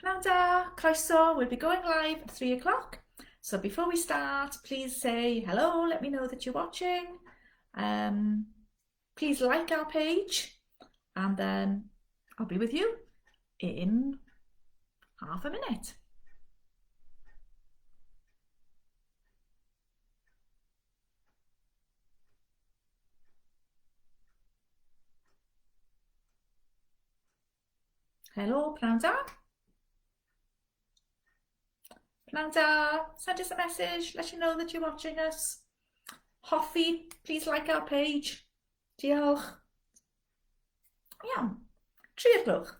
Pnawn da, croeso, we'll be going live at 3 o'clock. So before we start, please say hello, let me know that you're watching. Please like our page, and then I'll be with you in half a minute. Hello, pnawn da. Pnawn da, send us a message, let you know that you're watching us. Hoffi, please like our page. Diolch. Iawn, 3 o'r gloch.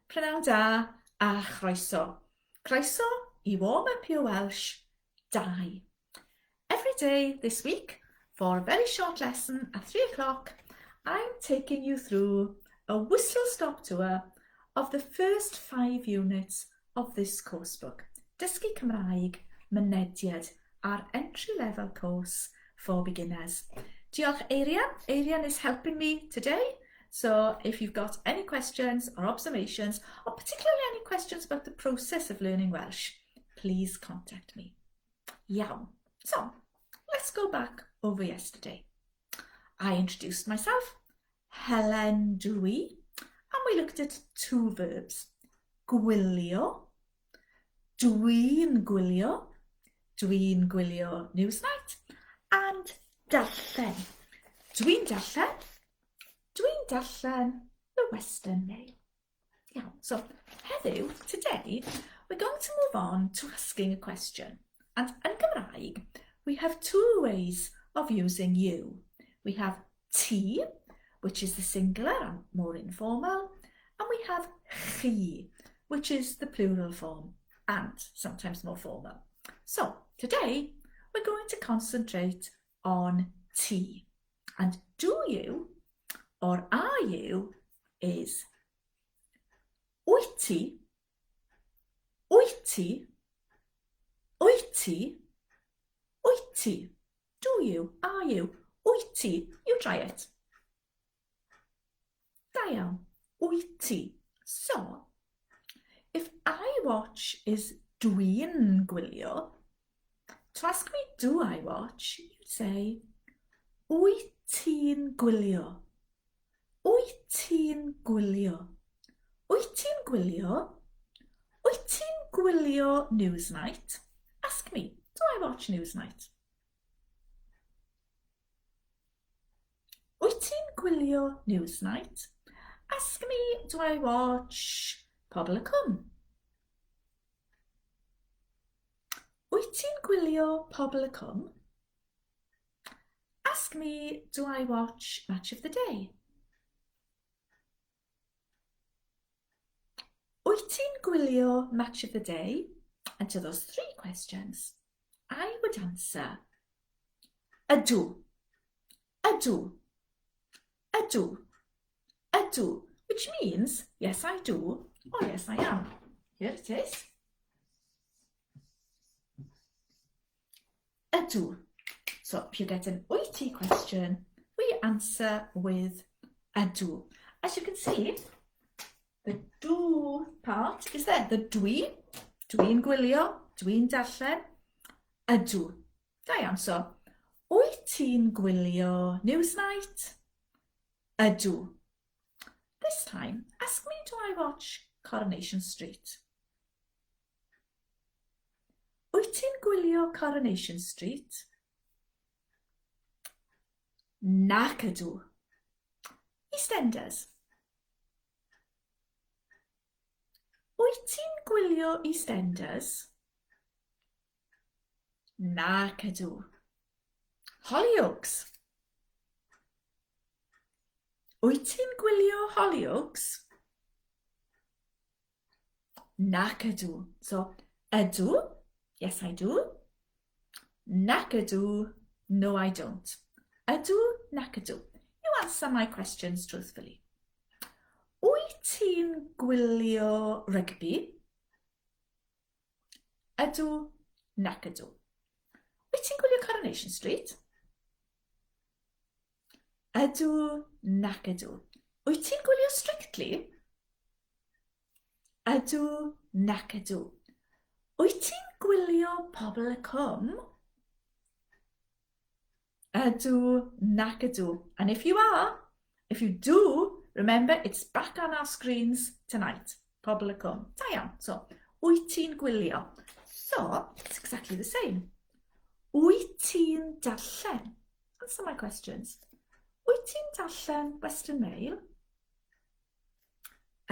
Pnawn da a chroeso. Croeso I warm up your Welsh 2. Every day this week, for a very short lesson at 3 o'clock, I'm taking you through a whistle-stop tour of the first 5 units of this course book, Dysgu Cymraeg Mynediad, our entry-level course for beginners. Diolch Arian. Arian is helping me today. So if you've got any questions or observations, or particularly any questions about the process of learning Welsh, please contact me. Iawn. So let's go back over yesterday. I introduced myself, Helen Dwi, and we looked at 2 verbs, gwylio, dwi'n gwylio Newsnight, and darllen. Dwi'n darllen the Western Mail. Yeah, so heddiw, today, we're going to move on to asking a question. And in Gymraeg, we have 2 ways of using you. We have ti, which is the singular and more informal, and we have chi, which is the plural form and sometimes more formal. So today, we're going to concentrate on ti. And do you or are you is wyt ti, do you, are you, wyt ti, you try it. Da iawn, wyt ti. So, if I watch is dwi'n gwylio, to ask me do I watch, you'd say wyt ti'n gwylio. Wyt ti'n gwylio. Wyt ti'n gwylio? Wyt ti'n gwylio Newsnight? Ask me, do I watch Newsnight? Wyt ti'n gwylio Newsnight? Ask me, do I watch Pobl y Cwm? Wyt ti'n gwylio Pobl y Cwm? Ask me, do I watch Match of the Day? Wyt ti'n gwylio Match of the Day? And to those 3 questions, I would answer ydw, which means yes I do or yes I am. Here it is. Ydw. So if you get an wyt ti question, we answer with ydw. As you can see, the do part is there. The dwi'n gwylio, dwi'n darllen, ydw. Da iawn, so wyt ti'n gwylio Newsnight? Ydw. This time, ask me, do I watch Coronation Street? Wyt ti'n gwylio Coronation Street? Nac ydw. EastEnders. Wyt ti'n gwylio EastEnders? Nac ydw. Hollyoaks. Wyt ti'n gwylio Hollyoaks? Nac ydw. So, ydw, yes I do. Nac ydw, no I don't. Ydw, nac ydw. You answer my questions truthfully. Wyt ti'n gwylio rygbi? Ydw, nac ydw. Wyt ti'n gwylio Coronation Street? Ydw, nac ydw. Wyt ti'n gwylio Strictly? Ydw nac ydw. Wyt ti'n gwylio pobl y cwm? Ydw nac ydw. And if you do, remember it's back on our screens tonight. Pobl y cwm. Da iawn. So, wyt ti'n gwylio? So, it's exactly the same. Wyt ti'n darllen? Answer my questions. Wyt ti'n darllen Western Mail?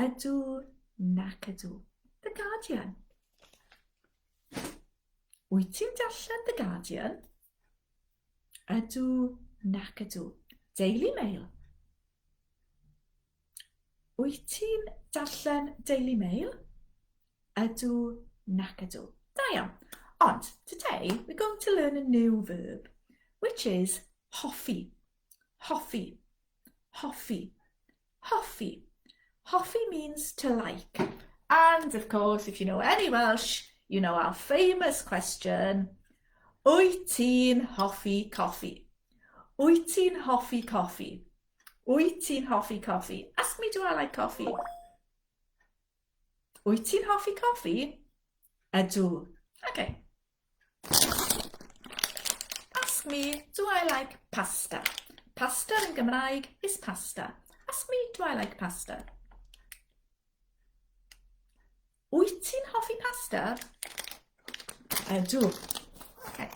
Ydw nac ydw. The Guardian. Wyt ti'n darllen The Guardian? Ydw nac ydw. Daily Mail. Wyt ti'n darllen Daily Mail? Ydw nac ydw. Da iawn. And today we're going to learn a new verb, which is hoffi. Hoffi. Hoffi. Hoffi. Hoffi means to like. And of course, if you know any Welsh, you know our famous question, wyt ti'n hoffi coffi? Wyt ti'n hoffi coffi? Wyt ti'n hoffi coffi? Ask me, do I like coffee? Wyt ti'n hoffi coffi? Ydw. Okay. Ask me, do I like pasta? Pasta in Gymraeg is pasta. Ask me, do I like pasta? Wyt ti'n hoffi pasta? Ydw. Okay.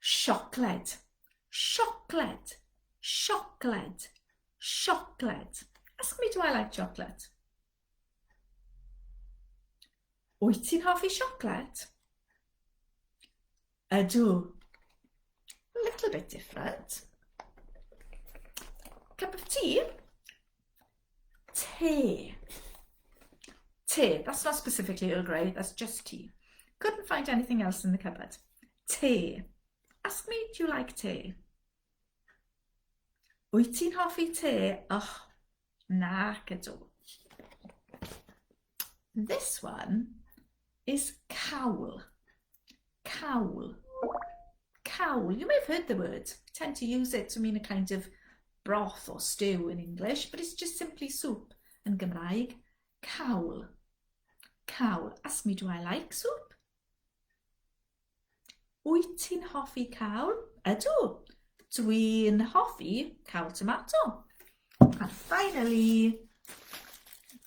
Chocolate. Chocolate. Chocolate. Chocolate. Ask me, do I like chocolate? Wyt ti'n hoffi chocolate? Ydw. A little bit different. Cup of tea? Tea. Tea. That's not specifically Earl Grey, that's just tea. Couldn't find anything else in the cupboard. Tea. Ask me, do you like tea? Wyt ti'n hoffi tea? Oh, nac ydw. This one is cawl. Cawl. Cawl. You may have heard the word. We tend to use it to mean a kind of broth or stew in English, but it's just simply soup in Gymraeg. Cawl. Cawl. Ask me, do I like soup? Wyt ti'n hoffi cawl? Ydw. Dwi'n hoffi cawl tomato. And finally,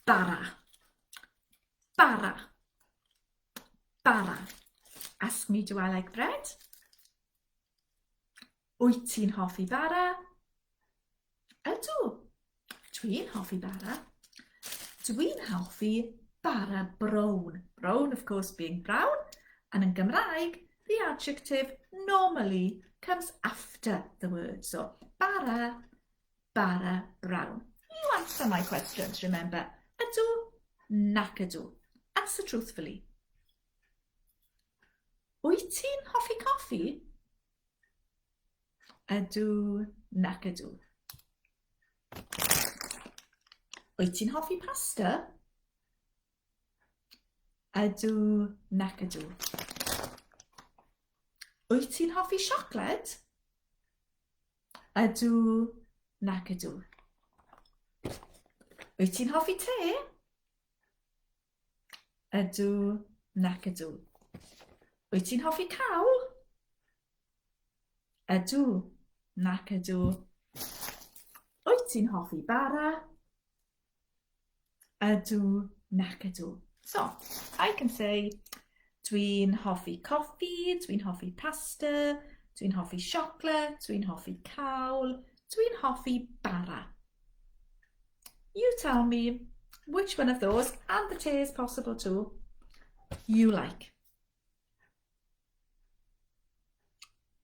bara. Bara. Bara. Ask me, do I like bread? Wyt ti'n hoffi bara? Ydw. Dwi'n hoffi bara. Dwi'n hoffi bara brown. Brown, of course, being brown. And in Gymraeg, the adjective normally comes after the word. So, bara, bara, brown. You answer my questions, remember. Ydw, nac ydw. Answer truthfully. Wyt ti'n hoffi coffi? Ydw, nac ydw. Wyt ti'n hoffi pasta? Ydw, nac ydw. Wyt ti'n hoffi siocled? Ydw, nac ydw. Wyt ti'n hoffi te? Ydw, nac ydw. Wyt ti'n hoffi cawl? Ydw, nac ydw. Wyt ti'n hoffi bara? Ydw, nac ydw. So, I can say, dwi'n hoffi coffi, dwi'n hoffi pasta, dwi'n hoffi siocled, dwi'n hoffi cawl, dwi'n hoffi bara. You tell me which one of those, and the tea is possible too, you like.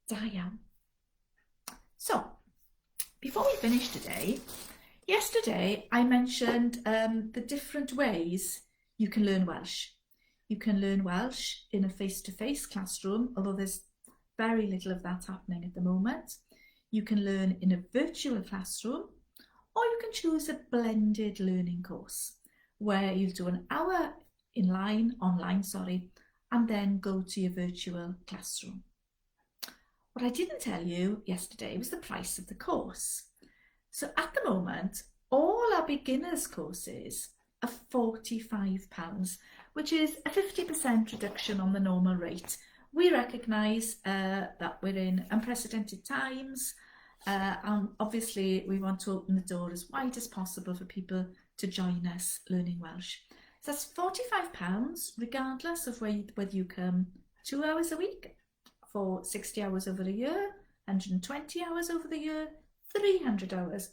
Da iawn. So, before we finish today, yesterday I mentioned the different ways you can learn Welsh. You can learn Welsh in a face-to-face classroom, although there's very little of that happening at the moment. You can learn in a virtual classroom, or you can choose a blended learning course where you'll do an hour online, and then go to your virtual classroom. What I didn't tell you yesterday was the price of the course. So at the moment, All our beginners courses are £45, which is a 50% reduction on the normal rate. We recognise that we're in unprecedented times, and obviously we want to open the door as wide as possible for people to join us learning Welsh. So that's £45 regardless of whether you come 2 hours a week for 60 hours over the year, 120 hours over the year, 300 hours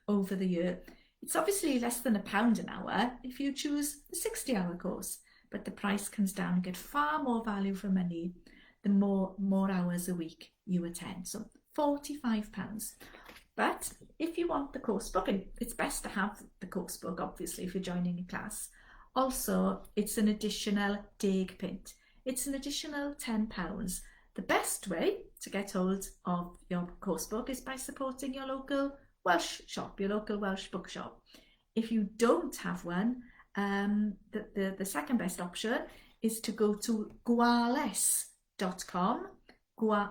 over the year. It's obviously less than £1 an hour if you choose the 60-hour course, but the price comes down. You get far more value for money the more hours a week you attend. So £45. But if you want the course book, and it's best to have the course book obviously if you're joining a class, also it's an additional deg pint. It's an additional £10. The best way to get hold of your course book is by supporting your local Welsh shop, your local Welsh bookshop. If you don't have one, the second best option is to go to gwales.com, Gwales,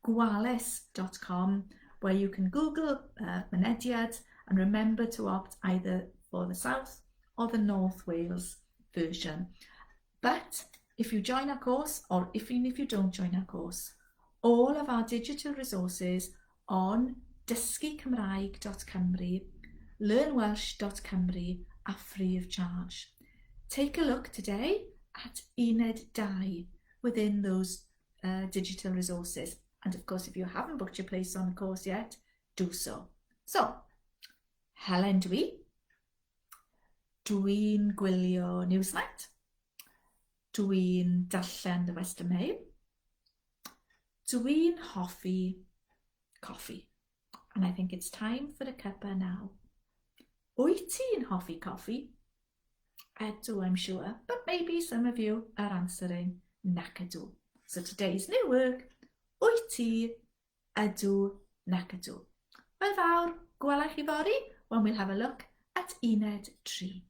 gwales.com, where you can Google mynediad and remember to opt either for the South or the North Wales version. But if you join our course, or even if you don't join our course, all of our digital resources on dysgucymraeg.cymru, learnwelsh.cymru are free of charge. Take a look today at Uned 2 within those digital resources. And of course, if you haven't booked your place on the course yet, do so. So, Helen dwi. Dwi'n gwylio Newsnight. Dwi'n darllen the Western Mail. Dwi'n hoffi coffee. And I think it's time for a cuppa now. Wyt ti'n hoffi coffee? Ydw, I'm sure, but maybe some of you are answering nac ydw. So today's new word, wyt ti, ydw, nac ydw. Wel fawr, gwelwch chi fory when we'll have a look at Uned 3.